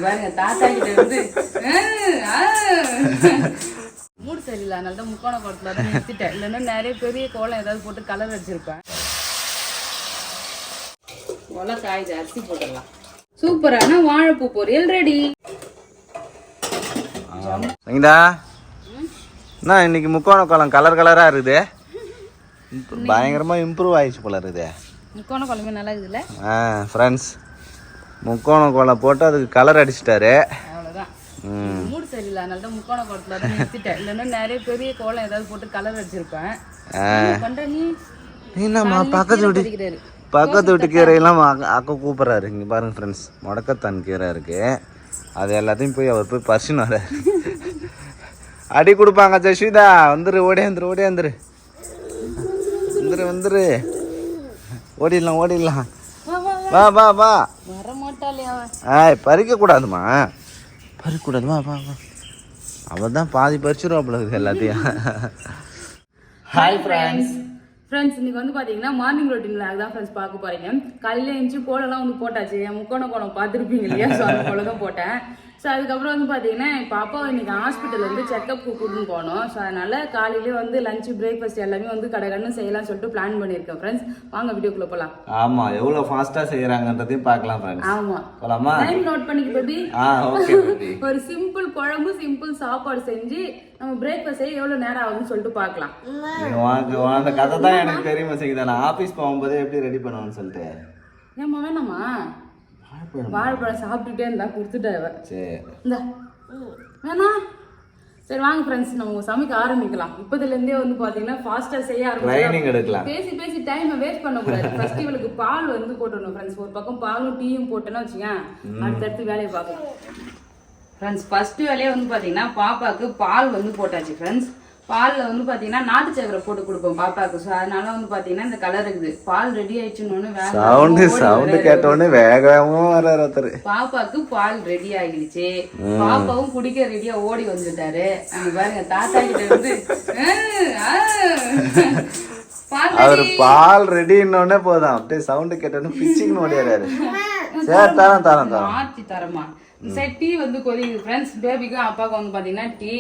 பாருங்க தாத்தா கிட்ட இருந்து மூடு சரியில்லை, அதனால தான் முக்கோண கோலத்துல தான் நிறுத்திட்டேன். இல்லைன்னா நிறைய பெரிய கோலம் ஏதாவது போட்டு கலர் அடிச்சிருப்பேன். ஒலை காய்ச்சி அரிசி போட்டுடலாம். சூப்பரான வாழைப்பூ பொரியல் ரெடி. சங்கீதா, என்ன இன்னைக்கு முக்கோண கோலம் கலர் கலரா இருக்குது, பயங்கரமா இம்ப்ரூவ் ஆயிடுச்சு போல இருக்குது. முக்கோண கோலமே நல்லா இருக்குதுல்ல ஃப்ரெண்ட்ஸ், முக்கோண கோலம் போட்டு அதுக்கு கலர் அடிச்சிட்டாரு. அவ்வளோதான். மூடு சரியில்லை, அதனால தான் முக்கோண கோலத்துல தான் நிறுத்திட்டேன். இல்லைன்னா நிறைய பெரிய கோலம் ஏதாவது போட்டு கலர் அடிச்சிருப்பேன். பண்ற நீ என்னம்மா பக்கத்து வீட்டு கீரையெல்லாம் அக்கா கூப்பிட்றாரு. இங்கே பாருங்க ஃப்ரெண்ட்ஸ், முடக்கத்தான் கீரை இருக்கு, அது எல்லாத்தையும் போய் அவர் போய் பறிச்சுன்னு வர்றாரு. அடி கொடுப்பாங்க. ஜஸ்விதா வந்துரு, ஓடியாந்துரு ஓடியாந்துரு வந்துரு வந்துரு, ஓடிடலாம் ஓடிடலாம், வா வா வா. வர மாட்டாளே அவ. பறிக்க கூடாதுமா, பறிக்க கூடாது, வா வா வா. அவள் தான் பாதி பறிச்சிருவாப்புல எல்லாத்தையும். Hi friends. ஃப்ரெண்ட்ஸ், இன்னைக்கு வந்து பார்த்தீங்கன்னா மார்னிங் ரொட்டீனில் அதுதான் ஃப்ரெண்ட்ஸ் பார்க்க போகிறீங்க. காலையில் எழுந்துச்சு கோலம்லாம் வந்து போட்டாச்சு. என் முக்கோண கோலம் பார்த்துருப்பீங்க இல்லையா, ஸோ அந்த கோலம் தான் போட்டேன். ஸோ அதுக்கப்புறம் வந்து பார்த்தீங்கன்னா இப்போ அப்பா இன்னைக்கு ஹாஸ்பிட்டல் வந்து செக்கப் கூட்டின்னு போனோம். ஸோ அதனால் காலையிலே வந்து லஞ்சு பிரேக்ஃபாஸ்ட் எல்லாமே வந்து கடகடன்னு செய்யலாம்னு சொல்லிட்டு பிளான் பண்ணியிருக்கேன் ஃப்ரெண்ட்ஸ். வாங்க வீடியோக்குள்ளே போகலாம். ஆமாம், எவ்வளோ ஃபாஸ்ட்டாக செய்கிறாங்கன்றதையும் பார்க்கலாம் ஃப்ரெண்ட்ஸ். ஆமாம், போகலாமா? டைம் நோட் பண்ணிக்க பேபி. ஓகே. ஒரு சிம்பிள் குழம்பு சிம்பிள் சாப்பாடு செஞ்சு நம்ம பிரேக்ஃபாஸ்ட் செய்ய எவ்வளோ நேரம் ஆகுதுன்னு சொல்லிட்டு பார்க்கலாம். அந்த கதை தான் எனக்கு தெரியுமா செய்யுதா, நான் ஆஃபீஸ் போகும்போதே எப்படி ரெடி பண்ணுவேன்னு சொல்லிட்டு. ஏம்மா வேணாமா? வாழைப்பழம் சாப்பிட்டுட்டே இருந்தா கொடுத்துட்டாவ. சரி இந்த வேணா. சரி வாங்க ஃப்ரெண்ட்ஸ், நம்ம சமைக்க ஆரம்பிக்கலாம். இப்போதுலேருந்தே வந்து பார்த்தீங்கன்னா ஃபாஸ்ட்டாக செய்ய ஆரம்பிக்கலாம். பேசி பேசி டைமை வேஸ்ட் பண்ணக்கூடாது. ஃபர்ஸ்ட் இவளுக்கு பால் வந்து போட்டுடணும் ஃப்ரெண்ட்ஸ். ஒரு பக்கம் பாலும் டீயும் போட்டோன்னா வச்சுக்கேன், அடுத்தடுத்து வேலையை பார்க்கலாம் ஃப்ரெண்ட்ஸ். ஃபர்ஸ்ட் வேலையை வந்து பார்த்தீங்கன்னா பாப்பாவுக்கு பால் வந்து போட்டாச்சு ஃப்ரெண்ட்ஸ். பாலில் வந்து பார்த்தீங்கன்னா நாட்டு சக்கரை போட்டு கொடுப்போம் பாப்பாவுக்கு. ஸோ அதனால வந்து பார்த்தீங்கன்னா இந்த கலர் இருக்குது. பால் ரெடி ஆயிடுச்சுன்னு சவுண்டு கேட்டோடனே வேகமும் வர ஒருத்தர். பாப்பாவுக்கு பால் ரெடி ஆகிடுச்சு. பாப்பாவும் குடிக்க ரெடியா ஓடி வந்துட்டாரு. அங்க பாருங்க தாத்தா கிட்ட இருந்து அவரு பால் ரெடின்னொடனே போதும், அப்படியே சவுண்டு கேட்டோன்னு பிச்சிங் ஓடியாரு. சரி தரம் தரம் தரம் மாற்றி தரமா. சரி டீ வந்து கொதிக்குது ஃப்ரெண்ட்ஸ். பேபிக்கும் அப்பாவுக்கும் வந்து பார்த்தீங்கன்னா டீ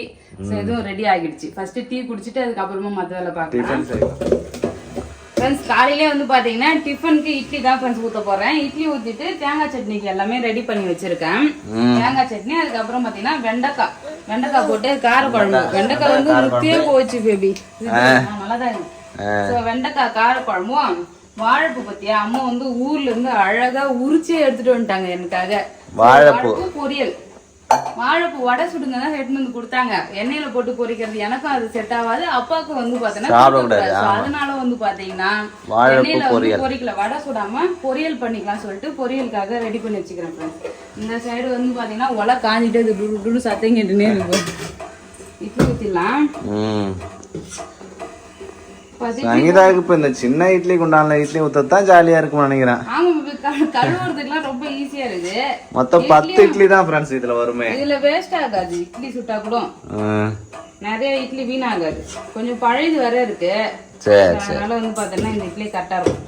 எதுவும் ரெடி ஆகிடுச்சு. ஃபர்ஸ்ட் டீ குடிச்சிட்டு அதுக்கப்புறமா மற்ற வேலை பார்க்கலாம் ஃப்ரெண்ட்ஸ். காலையிலே வந்து பார்த்தீங்கன்னா டிஃபனுக்கு இட்லி தான் ஃப்ரெண்ட்ஸ் ஊற்ற போகிறேன். இட்லி ஊற்றிட்டு தேங்காய் சட்னிக்கு எல்லாமே ரெடி பண்ணி வச்சிருக்கேன். தேங்காய் சட்னி, அதுக்கப்புறம் பார்த்தீங்கன்னா வெண்டைக்காய் போட்டு காரக்குழம்பு. வெண்டைக்காய் வந்து முக்கிய போச்சு பேபி, நல்லா தான் இருக்கு. ஸோ வெண்டைக்காய் காரக்குழம்பும் வாழைப்பூ பத்தியா அம்மா வந்து ஊர்ல இருந்து அழகா உரிச்சே எடுத்துட்டு வந்துட்டாங்க எனக்காக. வாழைப்பூ பொரியல், வாழைப்பூ வடை சுடுங்க தான் எடுத்துட்டு வந்து கொடுத்தாங்க. எண்ணெயில போட்டு பொரிக்கிறது எனக்கும் அது செட் ஆகாது, அப்பாவுக்கும் வந்து பாத்தீங்கன்னா அதனால வந்து பாத்தீங்கன்னா எண்ணெயில வந்து பொரிக்கல, வடை சுடாம பொரியல் பண்ணிக்கலாம் சொல்லிட்டு பொரியலுக்காக ரெடி பண்ணி வச்சுக்கிறேன். இந்த சைடு வந்து பாத்தீங்கன்னா ஒலை காஞ்சிட்டு சத்தம் கேட்டுனே இருக்கும். இட்லி ஊத்திடலாம். சங்கீதாவுக்கு இப்ப இந்த சின்ன இட்லி குண்டான இட்லி ஊத்ததான் ஜாலியா இருக்கும்னு நினைக்கிறேன். கழுவுறதுக்குலாம் ரொம்ப ஈஸியா இருக்கு. மொத்தம் 10 இட்லி தான் ஃப்ரெண்ட்ஸ் இதுல வருமே. இதுல வேஸ்ட் ஆகாது, இட்லி சுட்டா கூட நிறைய இட்லி வீணாகாது. கொஞ்சம் பழையது வேற இருக்கு. சரி சரி, அதனால வந்து பாத்தீங்கன்னா இந்த இட்லி கரெக்டா இருக்கும்.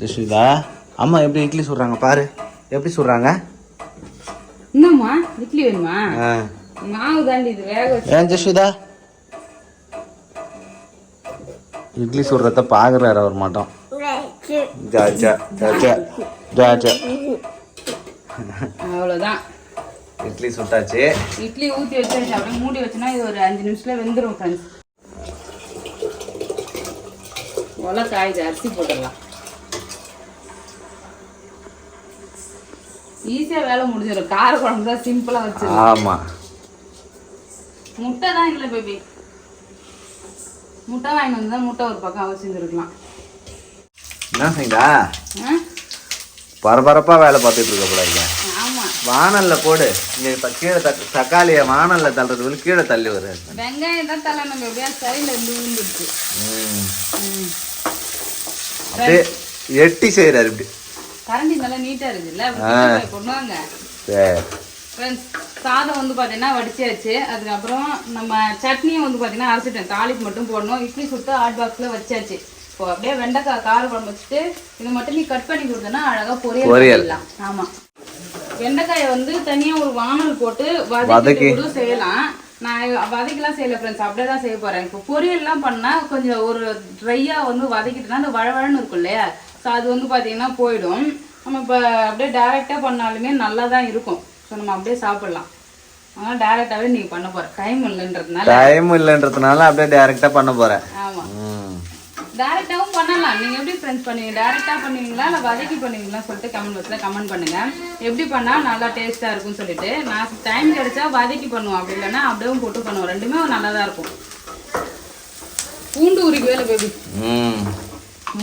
ஜஸ்விதா அம்மா எப்படி இட்லி சுடுறாங்க பாரு, எப்படி சுடுறாங்க. என்னம்மா இட்லி வேணுமா? மாவு தாண்டி இது வேக வச்சு. ஏன் ஜஸ்விதா இட்லி சுடுறத பாக்குறாரு அவர் மட்டும். அவ்வளவுதான், இட்லி சுட்டாச்சு. இட்லி ஊத்தி வச்சாச்சு. அப்படியே மூடி வச்சுன்னா இது ஒரு 5 நிமிஷத்துல வெந்துடும் ஃப்ரெண்ட்ஸ். ஒலை காய்ச்சி அரிசி போட்டுடலாம். ஈஸியா வேலை முடிஞ்சிடும். கார குழம்பு தான் சிம்பிளா வச்சு. ஆமா, முட்டை தான் இல்லை பேபி, முட்டை வாங்கிட்டு வந்தா முட்டை ஒரு பக்கம் அவசியம். என்ன செய்யுங்க பரபரப்பா வேலை பார்த்துட்டு இருக்க போல. ஆமா, வானல்ல போடு. இங்க கீழே தக்காளிய வானல்ல தள்ளுறது கீழே தள்ளி வரு. வெங்காயம் தான் தலை நம்ம எப்படியா சைடுல இருந்து விழுந்துருச்சு. அப்படியே எட்டி செய்யறாரு. இப்படி கரண்டி நல்லா நீட்டா இருக்குல்ல, கொண்டு வாங்க. ஃப்ரெண்ட்ஸ் சாதம் வந்து பார்த்தீங்கன்னா வடிச்சாச்சு. அதுக்கப்புறம் நம்ம சட்னியும் வந்து பார்த்தீங்கன்னா அரைச்சிட்டேன். தாளிப்பு மட்டும் போடணும். இட்லி சுட்டு ஹாட் பாக்ஸில் வச்சாச்சு. இப்போ அப்படியே வெண்டைக்காய் கார குழம்பு வச்சுட்டு இது மட்டும் நீ கட் பண்ணி கொடுத்தனா அழகாக பொரியல் பண்ணிடலாம். ஆமாம், வெண்டைக்காயை வந்து தனியாக ஒரு வானல் போட்டு வதக்கி கூட செய்யலாம். நான் வதக்கிலாம் செய்யலை ஃப்ரெண்ட்ஸ், அப்படியே தான் செய்ய போகிறேன். இப்போ பொரியல்லாம் பண்ணால் கொஞ்சம் ஒரு ட்ரையாக வந்து வதக்கிட்டுனா அந்த வழவழன்னு இருக்கும் இல்லையா, ஸோ அது வந்து பார்த்தீங்கன்னா போயிடும். நம்ம இப்போ அப்படியே டேரெக்டாக பண்ணாலுமே நல்லா தான் இருக்கும். ஸோ நம்ம அப்படியே சாப்பிட்லாம். அதனால் டேரெக்டாகவே நீங்கள் பண்ண போகிறேன். டைம் இல்லைன்றதுனால அப்படியே டேரெக்டாக பண்ண போகிறேன். ஆமாம், டேரெக்டாகவும் பண்ணலாம். நீங்கள் எப்படி ஃப்ரெண்ட்ஸ் பண்ணுவீங்க? டேரெக்டாக பண்ணுவீங்களா இல்லை வதக்கி பண்ணுவீங்களா சொல்லிட்டு கமெண்ட் பாக்ஸில் கமெண்ட் பண்ணுங்கள். எப்படி பண்ணால் நல்லா டேஸ்ட்டாக இருக்கும்னு சொல்லிட்டு. நான் டைம் கிடைச்சா வதக்கி பண்ணுவோம், அப்படி இல்லைன்னா அப்படியே போட்டு பண்ணுவோம். ரெண்டுமே நல்லா தான் இருக்கும். பூண்டு உரிக்கவே இல்லை பேபி.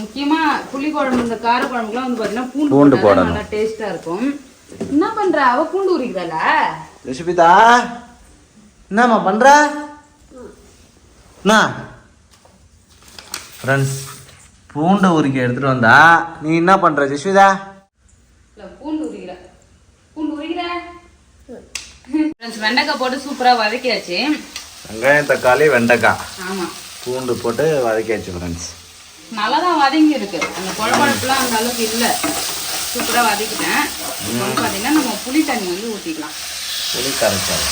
முக்கியமாக புளி குழம்பு இந்த கார குழம்புக்குலாம் வந்து பார்த்தீங்கன்னா பூண்டு போட நல்லா டேஸ்ட்டாக இருக்கும். என்ன பண்ணுற? அவள் பூண்டு உரிக்குதால ரிஷிபிதா என்னம்மா பண்ணுற? என்ன ஃப்ரெண்ட்ஸ் பூண்டை உரிக்க எடுத்துட்டு வந்தா நீ என்ன பண்ற ஜெஸ்விதா? பூண்டு உரிக்கிற ஃப்ரெண்ட்ஸ் வெண்டைக்காய் போட்டு சூப்பராக வதக்கியாச்சு. வெங்காயம் தக்காளி வெண்டைக்காய் ஆமாம் பூண்டு போட்டு வதக்கியாச்சு ஃப்ரெண்ட்ஸ். நல்லா தான் வதங்கி இருக்கு. அந்த குழம்புலாம் அந்த அளவுக்கு இல்லை. சூப்பராக வதக்கிட்டேன். பார்த்தீங்கன்னா நம்ம புளி தண்ணி வந்து ஊற்றிக்கலாம். புளி கரைச்சால்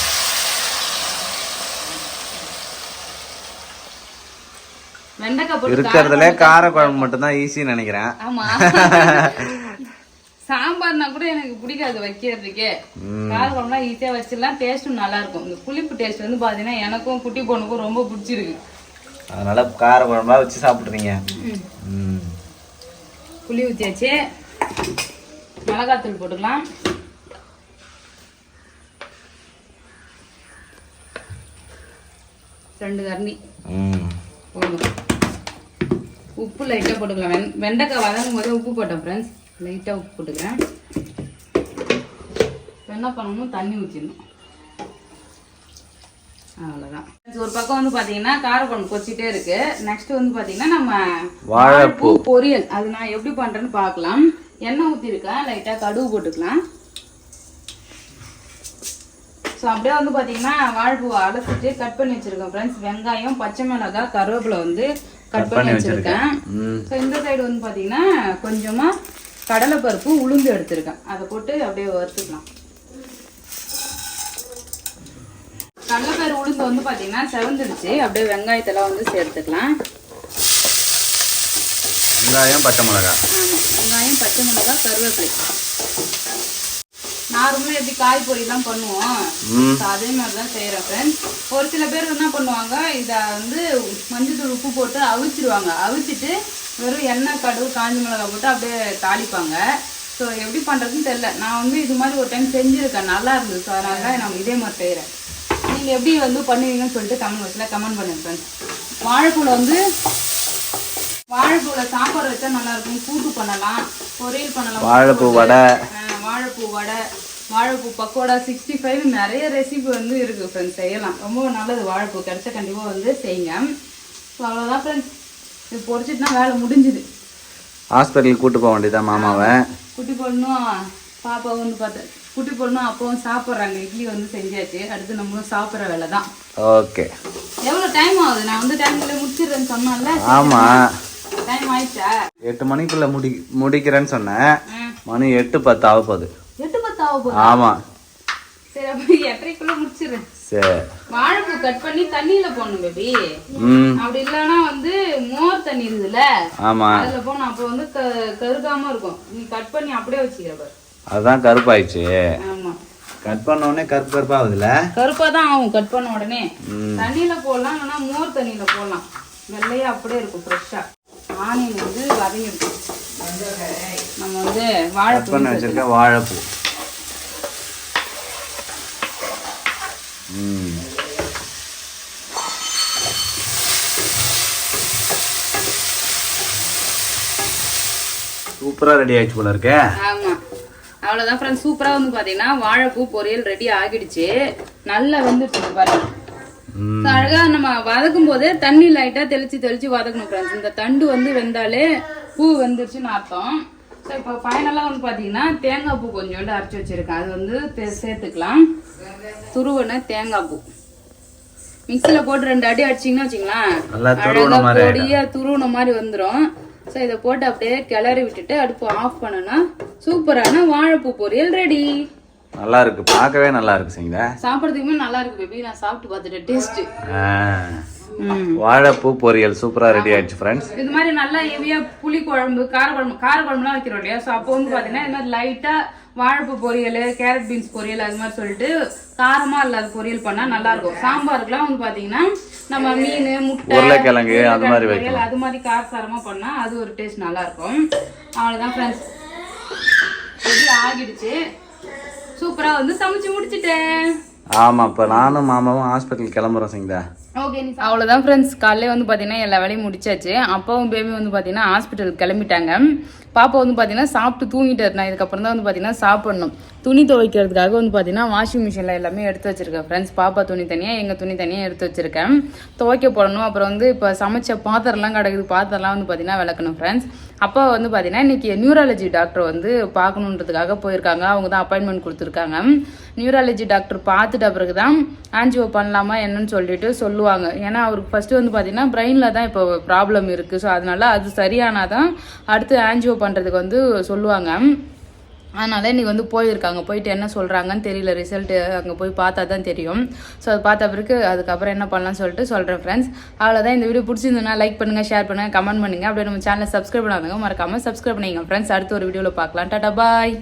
வெண்டைக்காய் இருக்கிறதுல கார குழம்பு மட்டும் தான் ஈஸின்னு நினைக்கிறேன். ஆமா, சாம்பார்னா கூட எனக்கு பிடிக்காது வைக்கிறதுக்கே. கார குழம்புலாம் ஈஸியா வச்சிடலாம். டேஸ்ட்டும் நல்லா இருக்கும். இந்த புளிப்பு டேஸ்ட் வந்து பாத்தீங்கன்னா எனக்கும் குட்டி பொண்ணுக்கும் ரொம்ப பிடிச்சிருக்கு. அதனால கார குழம்பா வச்சு சாப்பிடுறீங்க. புளி ஊற்றியாச்சு. மிளகாத்தூள் போட்டுக்கலாம். ரெண்டு கரண்டி போதும். உப்பு லைட்டாக போட்டுக்கலாம். வெண்டைக்காய் வதங்கும் போதே உப்பு போட்டேன் ஃப்ரெண்ட்ஸ். லைட்டாக உப்பு போட்டுக்கிறேன். என்ன பண்ணணும், தண்ணி ஊற்றிடணும். அவ்வளோதான். ஒரு பக்கம் வந்து பார்த்தீங்கன்னா காரக்குழம்பு கொச்சிட்டே இருக்கு. நெக்ஸ்ட் வந்து பார்த்தீங்கன்னா நம்ம வாழைப்பூ பொரியல் அது நான் எப்படி பண்ணுறேன்னு பார்க்கலாம். எண்ணெய் ஊற்றிருக்கேன். லைட்டாக கடுகு போட்டுக்கலாம். ஸோ அப்படியே வந்து பார்த்தீங்கன்னா வாழைப்பூவை அலசிட்டு கட் பண்ணி வச்சிருக்கேன் ஃப்ரெண்ட்ஸ். வெங்காயம், பச்சை மிளகாய், கருவேப்பிலை வந்து கட் பண்ணி வச்சிருக்கேன். ஸோ இந்த சைடு வந்து பார்த்தீங்கன்னா கொஞ்சமாக கடலைப்பருப்பு உளுந்து எடுத்திருக்கேன். அதை போட்டு அப்படியே வறுத்துக்கலாம். கடலைப்பயிறு உளுந்து வந்து பார்த்தீங்கன்னா செவந்துடுச்சு. அப்படியே வெங்காயத்தெல்லாம் வந்து சேர்த்துக்கலாம். வெங்காயம், பச்சை மிளகாய். ஆமாம், வெங்காயம், பச்சை மிளகாய், கருவேப்பிலை. நார்மலாக எப்படி காய் பொரியெல்லாம் பண்ணுவோம் அதே மாதிரி தான் செய்கிறேன் ஃப்ரெண்ட்ஸ். ஒரு சில பேர் என்ன பண்ணுவாங்க, இதை வந்து மஞ்சள் உப்பு போட்டு அவிச்சிடுவாங்க. அவிச்சிட்டு வெறும் எண்ணெய், கடுகு, காஞ்ச மிளகாய் போட்டு அப்படியே தாளிப்பாங்க. ஸோ எப்படி பண்ணுறதுன்னு தெரியல. நான் வந்து இது மாதிரி ஒரு டைம் செஞ்சுருக்கேன், நல்லா இருந்தது. ஸோ அதனால தான் நான் இதே மாதிரி செய்கிறேன். நீங்கள் எப்படி வந்து பண்ணுவீங்கன்னு சொல்லிட்டு கமெண்ட் பாக்ஸில் கமெண்ட் பண்ணுங்க ஃப்ரெண்ட்ஸ். வாழைப்பூவில் சாம்பார் வச்சா நல்லாயிருக்கும். கூட்டு பண்ணலாம், பொரியல் பண்ணலாம். வாழைப்பூ வடை, வாழைப்பூ பக்கோடா, 65 நிறைய ரெசிபி வந்து இருக்குது ஃப்ரெண்ட்ஸ். செய்யலாம், ரொம்ப நல்லது. வாழைப்பூ கிடைச்சா கண்டிப்பாக வந்து செய்யுங்க. ஸோ அவ்வளோதான் ஃப்ரெண்ட்ஸ். இது பொரிச்சிட்டுனா வேலை முடிஞ்சுது. ஹாஸ்பிட்டலுக்கு கூட்டு போக வேண்டியதான் மாமாவை. குட்டி பொண்ணும் பாப்பாவும் வந்து பார்த்தேன். குட்டி பொண்ணும் அப்பவும் சாப்பிட்றாங்க. இட்லி வந்து செஞ்சாச்சு. அடுத்து நம்மளும் சாப்பிட்ற வேலை தான். ஓகே, எவ்வளோ டைம் ஆகுது? நான் வந்து டைம்ல முடிச்சிடுறேன்னு சொன்னேன்ல. ஆமாம், டைம் ஆயிடுச்சா? 8 மணிக்குள்ள முடிக்கிறேன்னு சொன்னேன். மணி 8:10 ஆக போகுது. 8:10 ஆக போகுது? ஆமாம். சரி, அப்போ 8:30க்குள்ள முடிச்சிடுறேன். சரி. வாழைப்பூ கட் பண்ணி தண்ணியில போடணும் பேபி. அப்படி இல்லைன்னா வந்து மோர் தண்ணி இருக்குதுல்ல, அதுல போன அப்போ வந்து கருக்காம இருக்கும். நீ கட் பண்ணி அப்படியே வச்சுக்கிற பாரு. அதுதான் கருப்பாயிடுச்சு. ஆமா, கட் பண்ண உடனே கருப்பா ஆகுதுல. கருப்பா தான் ஆகும் கட் பண்ண உடனே. தண்ணியில போடலாம், இல்லைன்னா மோர் தண்ணியில போடலாம். வெள்ளையா அப்படியே இருக்கும் ஃப்ரெஷ்ஷா. ஆனியன் வந்து வதங்கிருக்கும். நம்ம வந்து வாழைப்பூ பண்ணி வச்சிருக்க வாழைப்பூ. சூப்பரா ரெடி ஆயிடுச்சு போல இருக்கு. ஆமா, அவ்வளவுதான் ஃப்ரெண்ட்ஸ். சூப்பரா வந்து பாத்தீங்கன்னா வாழைப்பூ பொரியல் ரெடி ஆகிடுச்சு. நல்லா வெந்துட்டு பாருங்க. அழகா நம்ம வதக்கும் போதே தண்ணி லைட்டா தெளிச்சு வதக்கணும் ஃப்ரெண்ட்ஸ். இந்த தண்டு வந்து வெந்தாலே பூ வெந்துருச்சுன்னு அர்த்தம். ஸோ இப்போ ஃபைனலாக வந்து பார்த்தீங்கன்னா தேங்காய் பூ கொஞ்சோண்டு அரைச்சி வச்சிருக்கேன். அது வந்து சேர்த்துக்கலாம். துருவன தேங்காய் பூ மிக்சியில் போட்டு 2 அடி அடிச்சிங்கன்னா வச்சுங்களேன், அழகாக பொடியாக துருவன மாதிரி வந்துடும். ஸோ இதை போட்டு அப்படியே கிளறி விட்டுட்டு அடுப்பு ஆஃப் பண்ணனா சூப்பரான வாழைப்பூ பொரியல் ரெடி. நல்லா இருக்கு, பார்க்கவே நல்லா இருக்கு. சரிங்களா, சாப்பிட்றதுக்குமே நல்லா இருக்கு பேபி. நான் சாப்பிட்டு பார்த்துட்டேன், டேஸ்ட். வாழைப்பூ பொரியல் சூப்பரா ரெடி ஆயிடுச்சு ஃப்ரெண்ட்ஸ். இது மாதிரி நல்லா ஹெவியா புளி குழம்பு காரக்குழம்புலாம் வைக்கிறோம் இல்லையா? ஸோ அப்போ வந்து பாத்தீங்கன்னா இது மாதிரி லைட்டா வாழைப்பூ பொரியல், கேரட் பீன்ஸ் பொரியல் அது மாதிரி சொல்லிட்டு காரமா இல்லாத பொரியல் பண்ணா நல்லா இருக்கும். சாம்பாருக்குலாம் வந்து பாத்தீங்கன்னா நம்ம மீன், முட்டை, உருளைக்கிழங்கு அது மாதிரி பொரியல் அது மாதிரி காரசாரமா பண்ணா அது ஒரு டேஸ்ட் நல்லா இருக்கும். அவ்வளவுதான் ஃப்ரெண்ட்ஸ், ரெடி ஆகிடுச்சு. சூப்பரா வந்து சமைச்சு முடிச்சுட்டேன். ஆமா, இப்ப நானும் மாமாவும் ஹாஸ்பிட்டல் கிளம்புறோம். சரிங்களா, ஓகே. அவ்வளோதான் ஃப்ரெண்ட்ஸ், காலையில வந்து பார்த்தீங்கன்னா எல்லா வேலையும் முடிச்சாச்சு. அப்பாவும் பேபி வந்து பார்த்தீங்கன்னா ஹாஸ்பிட்டல் கிளம்பிட்டாங்க. பாப்பா வந்து பார்த்தீங்கன்னா சாப்பிட்டு தூங்கிட்டு இருந்தா. இதுக்கப்புறம் தான் வந்து பார்த்தீங்கன்னா சாப்பிடணும். துணி துவைக்கிறதுக்காக வந்து பார்த்தீங்கன்னா வாஷிங் மிஷினில் எல்லாமே எடுத்து வச்சிருக்கேன் ஃப்ரெண்ட்ஸ். பாப்பா துணி தனியாக, எங்கள் துணி தனியாக எடுத்து வச்சிருக்கேன். துவைக்க போடணும். அப்புறம் வந்து இப்போ சமைச்ச பாத்திரம்லாம் கிடக்குது, பாத்திரம்லாம் வந்து பார்த்தீங்கன்னா விளக்கணும் ஃப்ரெண்ட்ஸ். அப்பா வந்து பார்த்தீங்கன்னா இன்னைக்கு நியூராலஜி டாக்டர் வந்து பார்க்கணுன்றதுக்காக போயிருக்காங்க. அவங்க தான் அப்பாயின்மெண்ட் கொடுத்துருக்காங்க. நியூராலஜி டாக்டர் பார்த்துட்ட பிறகு தான் ஆன்ஜிஓ பண்ணலாமா என்னன்னு சொல்லிட்டு சொல்லுவாங்க. ஏன்னா அவருக்கு ஃபர்ஸ்ட் வந்து பார்த்தீங்கன்னா பிரெயினில் தான் இப்போ ப்ராப்ளம் இருக்குது. ஸோ அதனால அது சரியானாதான் அடுத்து ஆன்ஜிஓ பண்ணுறதுக்கு வந்து சொல்லுவாங்க. அதனால இன்னைக்கு வந்து போயிருக்காங்க. போயிட்டு என்ன சொல்கிறாங்கன்னு தெரியல, ரிசல்ட்டு அங்கே போய் பார்த்தா தான் தெரியும். ஸோ அது பார்த்த பிறகு அதுக்கப்புறம் என்ன பண்ணலாம்னு சொல்லிட்டு சொல்கிறேன் ஃப்ரெண்ட்ஸ். அவ்வளோதான். இந்த வீடியோ பிடிச்சிருந்ததுன்னா லைக் பண்ணுங்கள், ஷேர் பண்ணுங்கள், கமெண்ட் பண்ணுங்கள். அப்படியே நம்ம சேனலை சப்ஸ்கிரைப் பண்ணாதவங்க மறக்காமல் சப்ஸ்கிரைப் பண்ணிங்க ஃப்ரெண்ட்ஸ். அடுத்த ஒரு வீடியோவில் பார்க்கலாம். டாடா பாய்.